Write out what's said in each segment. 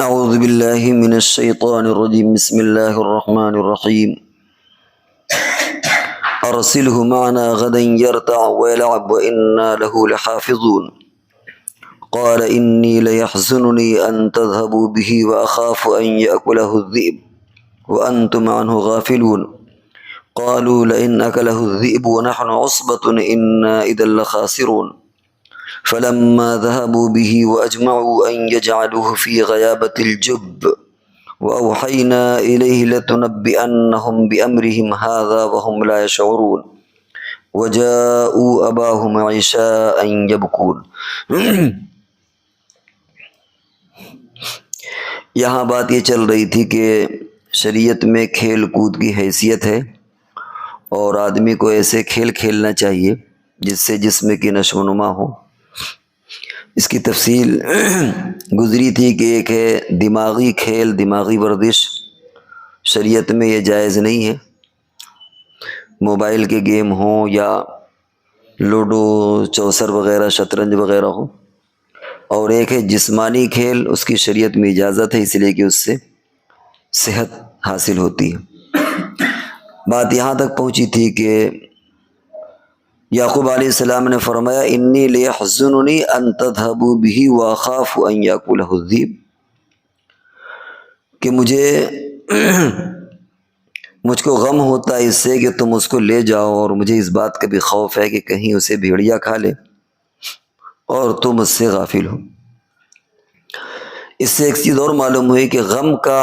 اعوذ باللہ من الشیطان الرجیم بسم اللہ الرحمن الرحیم ارسلہ معنا غدا يرتع ويلعب وإنا له لحافظون قال إني ليحزنني أن تذهبوا به وأخاف أن يأكله الذئب وأنتم عنه غافلون قالوا لئن أكله الذئب ونحن عصبة إنا إذا لخاسرون فلما ذهبوا به وأجمعوا أن يجعلوه في غيابة الجب وأوحينا إليه لتنبئنهم بأمرهم هذا وهم لا يشعرون وجاءوا أباهم عشاء يبكون۔ یہاں بات یہ چل رہی تھی کہ شریعت میں کھیل کود کی حیثیت ہے اور آدمی کو ایسے کھیل کھیلنا چاہیے جس سے جسم کی نشو و نما ہو۔ اس کی تفصیل گزری تھی کہ ایک ہے دماغی کھیل، دماغی ورزش، شریعت میں یہ جائز نہیں ہے، موبائل کے گیم ہوں یا لوڈو، چوسر وغیرہ، شطرنج وغیرہ ہو۔ اور ایک ہے جسمانی کھیل، اس کی شریعت میں اجازت ہے، اس لیے کہ اس سے صحت حاصل ہوتی ہے۔ بات یہاں تک پہنچی تھی کہ یعقوب علیہ السلام نے فرمایا انی لیحزننی ان تذهبوا به واخاف ان یاکلہ الذئب، کہ مجھ کو غم ہوتا ہے اس سے کہ تم اس کو لے جاؤ، اور مجھے اس بات کا بھی خوف ہے کہ کہیں اسے بھیڑیا کھا لے اور تم اس سے غافل ہو۔ اس سے ایک چیز اور معلوم ہوئی کہ غم کا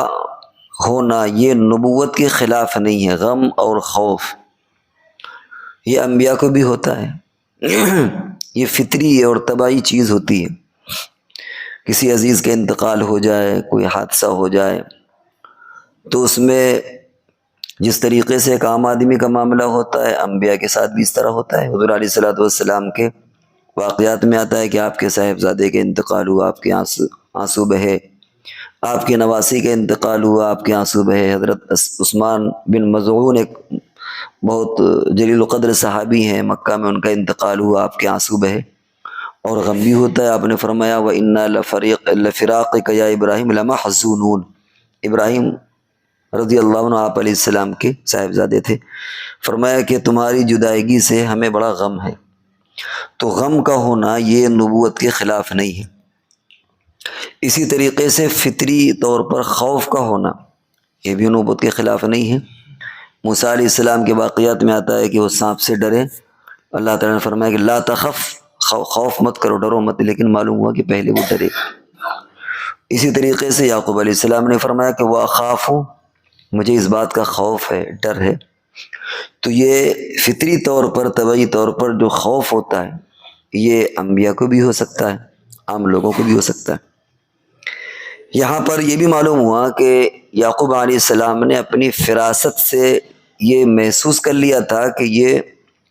ہونا یہ نبوت کے خلاف نہیں ہے۔ غم اور خوف یہ انبیاء کو بھی ہوتا ہے، یہ فطری اور طبعی چیز ہوتی ہے۔ کسی عزیز کا انتقال ہو جائے، کوئی حادثہ ہو جائے، تو اس میں جس طریقے سے ایک عام آدمی کا معاملہ ہوتا ہے، انبیاء کے ساتھ بھی اس طرح ہوتا ہے۔ حضور علیہ السلام کے واقعات میں آتا ہے کہ آپ کے صاحبزادے کا انتقال ہوا، آپ کے آنسو بہے، آپ کے نواسی کا انتقال ہوا، آپ کے آنسو بہے۔ حضرت عثمان بن مظعون ایک بہت جلیل القدر صحابی ہیں، مکہ میں ان کا انتقال ہوا، آپ کے آنسو بہے اور غم بھی ہوتا ہے۔ آپ نے فرمایا وَإِنَّا لَفِرَاقِكَ يَا إِبْرَاهِيمُ لَمَحْزُونُونَ۔ ابراہیم رضی اللہ عنہ آپ علیہ السلام کے صاحبزادے تھے، فرمایا کہ تمہاری جدائیگی سے ہمیں بڑا غم ہے۔ تو غم کا ہونا یہ نبوت کے خلاف نہیں ہے۔ اسی طریقے سے فطری طور پر خوف کا ہونا یہ بھی نبوت کے خلاف نہیں ہے۔ موسیٰ علیہ السلام کے واقعات میں آتا ہے کہ وہ سانپ سے ڈرے، اللہ تعالیٰ نے فرمایا کہ لا تخف، خوف مت کرو، ڈرو مت، لیکن معلوم ہوا کہ پہلے وہ ڈرے۔ اسی طریقے سے یعقوب علیہ السلام نے فرمایا کہ وَأَخَافُ، مجھے اس بات کا خوف ہے، ڈر ہے۔ تو یہ فطری طور پر، طبعی طور پر جو خوف ہوتا ہے یہ انبیاء کو بھی ہو سکتا ہے، عام لوگوں کو بھی ہو سکتا ہے۔ یہاں پر یہ بھی معلوم ہوا کہ یعقوب علیہ السلام نے اپنی فراست سے یہ محسوس کر لیا تھا کہ یہ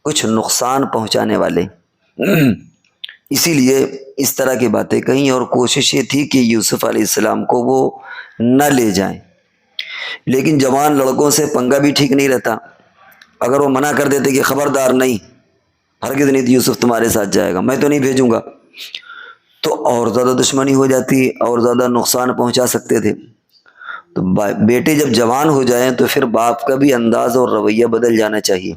کچھ نقصان پہنچانے والے، اسی لیے اس طرح کی باتیں کہیں، اور کوشش یہ تھی کہ یوسف علیہ السلام کو وہ نہ لے جائیں۔ لیکن جوان لڑکوں سے پنگا بھی ٹھیک نہیں رہتا، اگر وہ منع کر دیتے کہ خبردار نہیں، ہرگز نہیں یوسف تمہارے ساتھ جائے گا، میں تو نہیں بھیجوں گا، تو اور زیادہ دشمنی ہو جاتی اور زیادہ نقصان پہنچا سکتے تھے۔ تو بیٹے جب جوان ہو جائیں تو پھر باپ کا بھی انداز اور رویہ بدل جانا چاہیے۔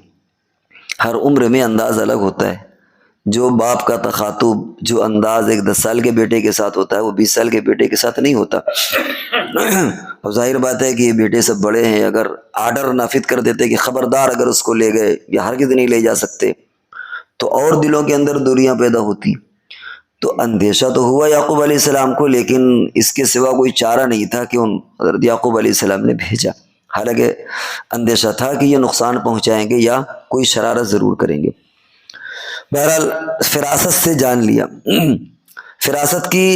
ہر عمر میں انداز الگ ہوتا ہے، جو باپ کا تخاطب، جو انداز ایک 10 سال کے بیٹے کے ساتھ ہوتا ہے وہ 20 سال کے بیٹے کے ساتھ نہیں ہوتا۔ اور ظاہر بات ہے کہ یہ بیٹے سب بڑے ہیں، اگر آرڈر نافذ کر دیتے کہ خبردار اگر اس کو لے گئے یا ہرگز نہیں لے جا سکتے، تو اور دلوں کے اندر دوریاں پیدا ہوتی۔ تو اندیشہ تو ہوا یعقوب علیہ السلام کو، لیکن اس کے سوا کوئی چارہ نہیں تھا کہ حضرت یعقوب علیہ السلام نے بھیجا۔ حالانکہ اندیشہ تھا کہ یہ نقصان پہنچائیں گے یا کوئی شرارت ضرور کریں گے۔ بہرحال فراست سے جان لیا۔ فراست کی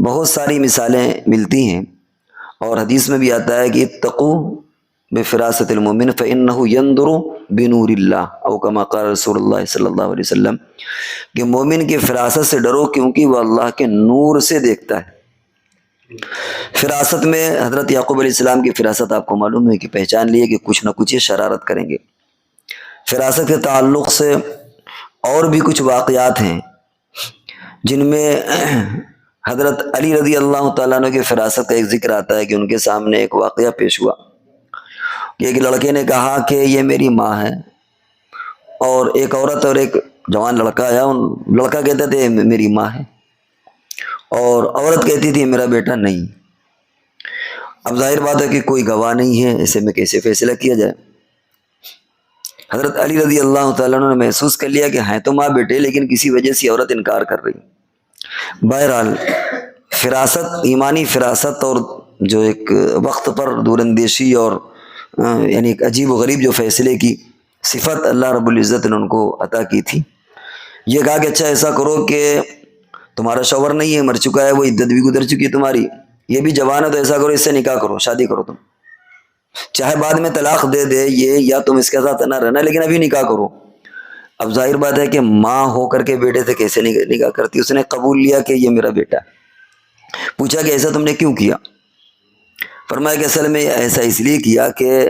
بہت ساری مثالیں ملتی ہیں، اور حدیث میں بھی آتا ہے کہ اتقوا بفراست المؤمن فإنه ينظر بنور اللہ، او کما قال رسول اللہ صلی اللہ علیہ وسلم، کہ مومن کی فراست سے ڈرو کیونکہ وہ اللہ کے نور سے دیکھتا ہے۔ فراست میں حضرت یعقوب علیہ السلام کی فراست آپ کو معلوم ہے کہ پہچان لیے کہ کچھ نہ کچھ یہ شرارت کریں گے۔ فراست کے تعلق سے اور بھی کچھ واقعات ہیں جن میں حضرت علی رضی اللہ تعالیٰ عنہ کی فراست کا ایک ذکر آتا ہے کہ ان کے سامنے ایک واقعہ پیش ہوا کہ ایک لڑکے نے کہا کہ یہ میری ماں ہے، اور ایک عورت اور ایک جوان لڑکا آیا، لڑکا کہتا تھے میری ماں ہے، اور عورت کہتی تھی میرا بیٹا نہیں۔ اب ظاہر بات ہے کہ کوئی گواہ نہیں ہے، ایسے میں کیسے فیصلہ کیا جائے؟ حضرت علی رضی اللہ تعالیٰ عنہ نے محسوس کر لیا کہ ہیں تو ماں بیٹے، لیکن کسی وجہ سے عورت انکار کر رہی۔ بہرحال فراست، ایمانی فراست، اور جو ایک وقت پر دور اندیشی اور یعنی ایک عجیب و غریب جو فیصلے کی صفت اللہ رب العزت نے ان کو عطا کی تھی، یہ کہا کہ اچھا ایسا کرو کہ تمہارا شوہر نہیں ہے، مر چکا ہے، وہ عدت بھی گزر چکی ہے تمہاری، یہ بھی جوان ہے، تو ایسا کرو اس سے نکاح کرو، شادی کرو، تم چاہے بعد میں طلاق دے دے یہ، یا تم اس کے ساتھ نہ رہنا، لیکن ابھی نکاح کرو۔ اب ظاہر بات ہے کہ ماں ہو کر کے بیٹے سے کیسے نکاح کرتی؟ اس نے قبول لیا کہ یہ میرا بیٹا ہے۔ پوچھا کہ ایسا تم نے کیوں کیا؟ فرمایا کہ اصل میں ایسا اس لیے کیا کہ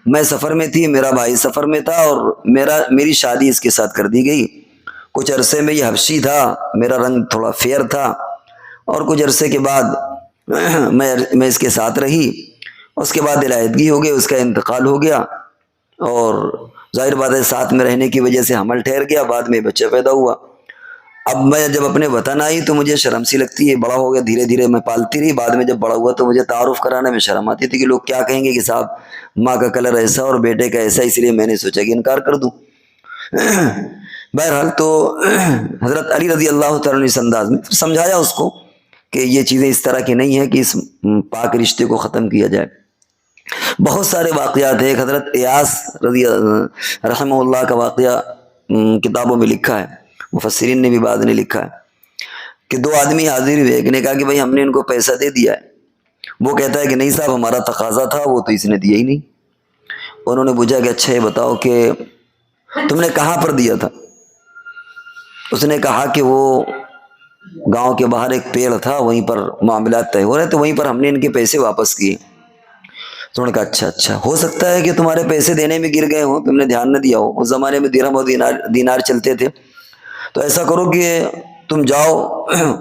میں سفر میں تھی، میرا بھائی سفر میں تھا، اور میری شادی اس کے ساتھ کر دی گئی۔ کچھ عرصے میں یہ حبشی تھا، میرا رنگ تھوڑا فیئر تھا، اور کچھ عرصے کے بعد میں اس کے ساتھ رہی، اس کے بعد علیحدگی ہو گئی، اس کا انتقال ہو گیا، اور ظاہر بات ہے ساتھ میں رہنے کی وجہ سے حمل ٹھہر گیا، بعد میں بچہ پیدا ہوا۔ اب میں جب اپنے وطن آئی تو مجھے شرم سی لگتی ہے، بڑا ہو گیا، دھیرے دھیرے میں پالتی رہی، بعد میں جب بڑا ہوا تو مجھے تعارف کرانے میں شرم آتی تھی کہ لوگ کیا کہیں گے کہ صاحب ماں کا کلر ایسا اور بیٹے کا ایسا، اس لیے میں نے سوچا کہ انکار کر دوں۔ بہرحال تو حضرت علی رضی اللہ تعالیٰ نے اس انداز میں سمجھایا اس کو کہ یہ چیزیں اس طرح کی نہیں ہیں کہ اس پاک رشتے کو ختم کیا جائے۔ بہت سارے واقعات ہیں، ایک حضرت ایاس رضی رحمہ اللہ کا واقعہ کتابوں میں لکھا ہے، مفسرین نے بھی بعد نے لکھا ہے کہ دو آدمی حاضر ہوئے، ایک نے کہا کہ بھائی ہم نے ان کو پیسہ دے دیا ہے، وہ کہتا ہے کہ نہیں صاحب ہمارا تقاضا تھا، وہ تو اس نے دیا ہی نہیں۔ انہوں نے پوچھا کہ اچھا یہ بتاؤ کہ تم نے کہاں پر دیا تھا؟ اس نے کہا کہ وہ گاؤں کے باہر ایک پیڑ تھا، وہیں پر معاملات طے ہو رہے تو وہیں پر ہم نے ان کے پیسے واپس کیے۔ تو انہوں نے کہا اچھا ہو سکتا ہے کہ تمہارے پیسے دینے میں گر گئے ہوں، تم نے دھیان نہ دیا ہو، اس زمانے میں درہم اور دینار چلتے تھے، تو ایسا کرو کہ تم جاؤ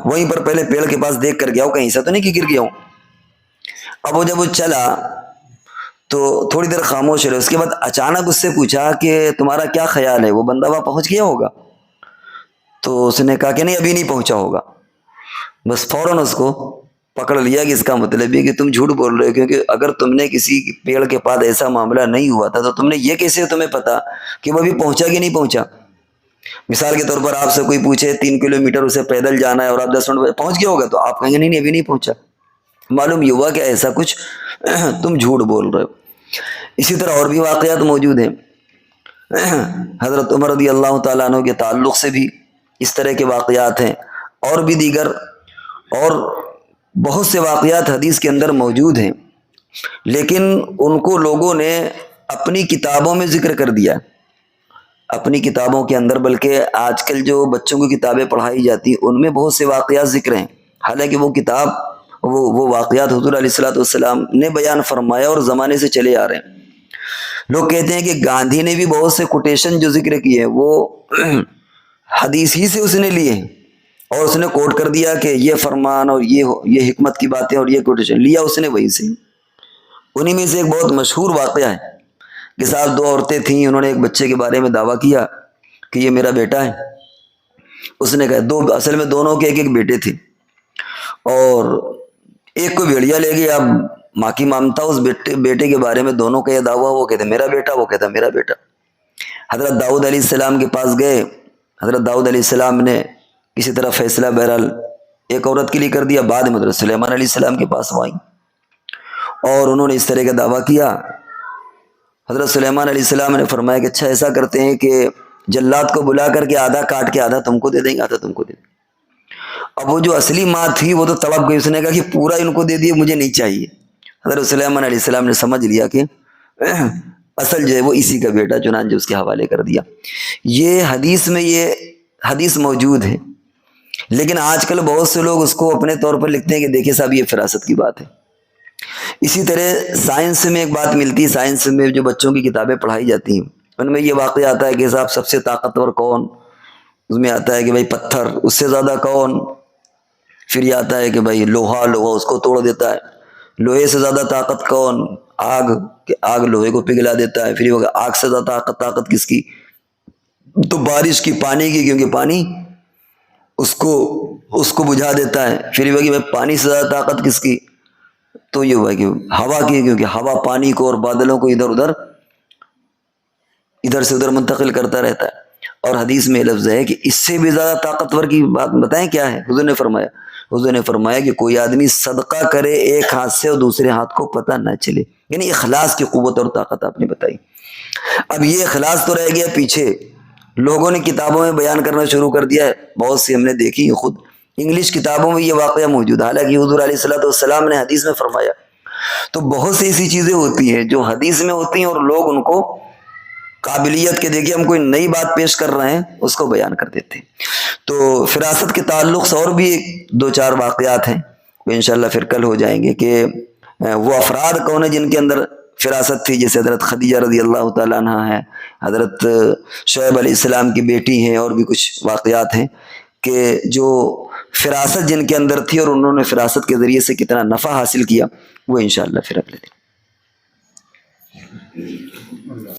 وہیں پر پہلے پیڑ کے پاس دیکھ کر گیا ہو کہیں ایسا تو نہیں کہ گر گیا ہوں۔ اب وہ جب وہ چلا تو تھوڑی دیر خاموش رہے، اس کے بعد اچانک اس سے پوچھا کہ تمہارا کیا خیال ہے وہ بندہ وہاں پہنچ گیا ہوگا؟ تو اس نے کہا کہ نہیں ابھی نہیں پہنچا ہوگا۔ بس فوراً اس کو پکڑ لیا کہ اس کا مطلب یہ کہ تم جھوٹ بول رہے ہو، کیونکہ اگر تم نے کسی پیڑ کے پاس ایسا معاملہ نہیں ہوا تھا تو تم نے یہ کیسے تمہیں پتا کہ وہ ابھی پہنچا کہ نہیں پہنچا؟ مثال کے طور پر آپ سے کوئی پوچھے 3 کلومیٹر اسے پیدل جانا ہے اور آپ 10 منٹ پہنچ گیا ہوگا، تو آپ کہیں گے نہیں ابھی نہیں پہنچا، معلوم یہ ہوا کہ ایسا کچھ تم جھوٹ بول رہے ہو۔ اسی طرح اور بھی واقعات موجود ہیں، حضرت عمر رضی اللہ تعالیٰ عنہ کے تعلق سے بھی اس طرح کے واقعات ہیں، اور بھی دیگر اور بہت سے واقعات حدیث کے اندر موجود ہیں، لیکن ان کو لوگوں نے اپنی کتابوں میں ذکر کر دیا، اپنی کتابوں کے اندر، بلکہ آج کل جو بچوں کی کتابیں پڑھائی جاتی ہیں ان میں بہت سے واقعات ذکر ہیں، حالانکہ وہ کتاب وہ واقعات حضور علیہ الصلوۃ والسلام نے بیان فرمایا اور زمانے سے چلے آ رہے ہیں۔ لوگ کہتے ہیں کہ گاندھی نے بھی بہت سے کوٹیشن جو ذکر کیے ہیں وہ حدیث ہی سے اس نے لیے ہیں، اور اس نے کوٹ کر دیا کہ یہ فرمان اور یہ حکمت کی باتیں اور یہ کوٹیشن لیا اس نے وہی سے۔ انہی میں سے ایک بہت مشہور واقعہ ہے کہ صاحب 2 عورتیں تھیں، انہوں نے ایک بچے کے بارے میں دعویٰ کیا کہ یہ میرا بیٹا ہے۔ اس نے کہا اصل میں دونوں کے ایک بیٹے تھے، اور ایک کو بھیڑیا لے گیا، اب ماں کی مامتا اس بیٹے کے بارے میں دونوں کا یہ دعویٰ، وہ کہتے میرا بیٹا، وہ کہتا میرا بیٹا۔ حضرت داؤد علیہ السلام کے پاس گئے، حضرت داؤد علیہ السلام نے کسی طرح فیصلہ بہرحال ایک عورت کے لیے کر دیا، بعد میں حضرت سلیمان علیہ السلام کے پاس آئیں اور انہوں نے اس طرح کا دعویٰ کیا۔ حضرت سلیمان علیہ السلام نے فرمایا کہ اچھا ایسا کرتے ہیں کہ جلاد کو بلا کر کے آدھا کاٹ کے آدھا تم کو دے دیں گے، آدھا تم کو دے دیں گے۔ اب وہ جو اصلی ماں تھی وہ تو تڑپ گئی، اس نے کہا کہ پورا ان کو دے دیے، مجھے نہیں چاہیے۔ حضرت سلیمان علیہ السلام نے سمجھ لیا کہ اصل جو ہے وہ اسی کا بیٹا، چنانچہ اس کے حوالے کر دیا۔ یہ حدیث میں یہ حدیث موجود ہے، لیکن آج کل بہت سے لوگ اس کو اپنے طور پر لکھتے ہیں کہ دیکھیں صاحب یہ فراست کی بات ہے۔ اسی طرح سائنس میں ایک بات ملتی ہے، سائنس میں جو بچوں کی کتابیں پڑھائی جاتی ہیں ان میں یہ واقعہ آتا ہے کہ صاحب سب سے طاقتور کون؟ اس میں آتا ہے کہ بھائی پتھر، اس سے زیادہ کون؟ پھر یہ آتا ہے کہ بھائی لوہا اس کو توڑ دیتا ہے، لوہے سے زیادہ طاقت کون؟ آگ، کہ آگ لوہے کو پگھلا دیتا ہے۔ پھر یہ ہوگا آگ سے زیادہ طاقت کس کی؟ تو بارش کی، پانی کی، کیونکہ پانی اس کو بجھا دیتا ہے۔ پھر یہ ہوگا کہ بھائی پانی سے زیادہ طاقت کس کی؟ تو یہ ہوا کہ ہوا کی، کیونکہ ہوا پانی کو اور بادلوں کو ادھر سے ادھر منتقل کرتا رہتا ہے۔ اور حدیث میں لفظ ہے کہ اس سے بھی زیادہ طاقتور کی بات بتائیں کیا ہے؟ حضور نے فرمایا کہ کوئی آدمی صدقہ کرے ایک ہاتھ سے اور دوسرے ہاتھ کو پتہ نہ چلے، یعنی اخلاص کی قوت اور طاقت آپ نے بتائی۔ اب یہ اخلاص تو رہ گیا پیچھے، لوگوں نے کتابوں میں بیان کرنا شروع کر دیا ہے، بہت سی ہم نے دیکھی، خود انگلش کتابوں میں یہ واقعہ موجود ہے، حالانکہ حضور علیہ الصلوۃ والسلام نے حدیث میں فرمایا۔ تو بہت سی ایسی چیزیں ہوتی ہیں جو حدیث میں ہوتی ہیں اور لوگ ان کو قابلیت کے، دیکھیے ہم کوئی نئی بات پیش کر رہے ہیں اس کو بیان کر دیتے ہیں۔ تو فراست کے تعلق سے اور بھی دو چار واقعات ہیں، وہ انشاءاللہ پھر کل ہو جائیں گے، کہ وہ افراد کون ہیں جن کے اندر فراست تھی، جیسے حضرت خدیجہ رضی اللہ تعالیٰ عنہ ہے، حضرت شعیب علیہ السلام کی بیٹی ہیں، اور بھی کچھ واقعات ہیں کہ جو فراست جن کے اندر تھی اور انہوں نے فراست کے ذریعے سے کتنا نفع حاصل کیا، وہ انشاءاللہ پھر اگلے دن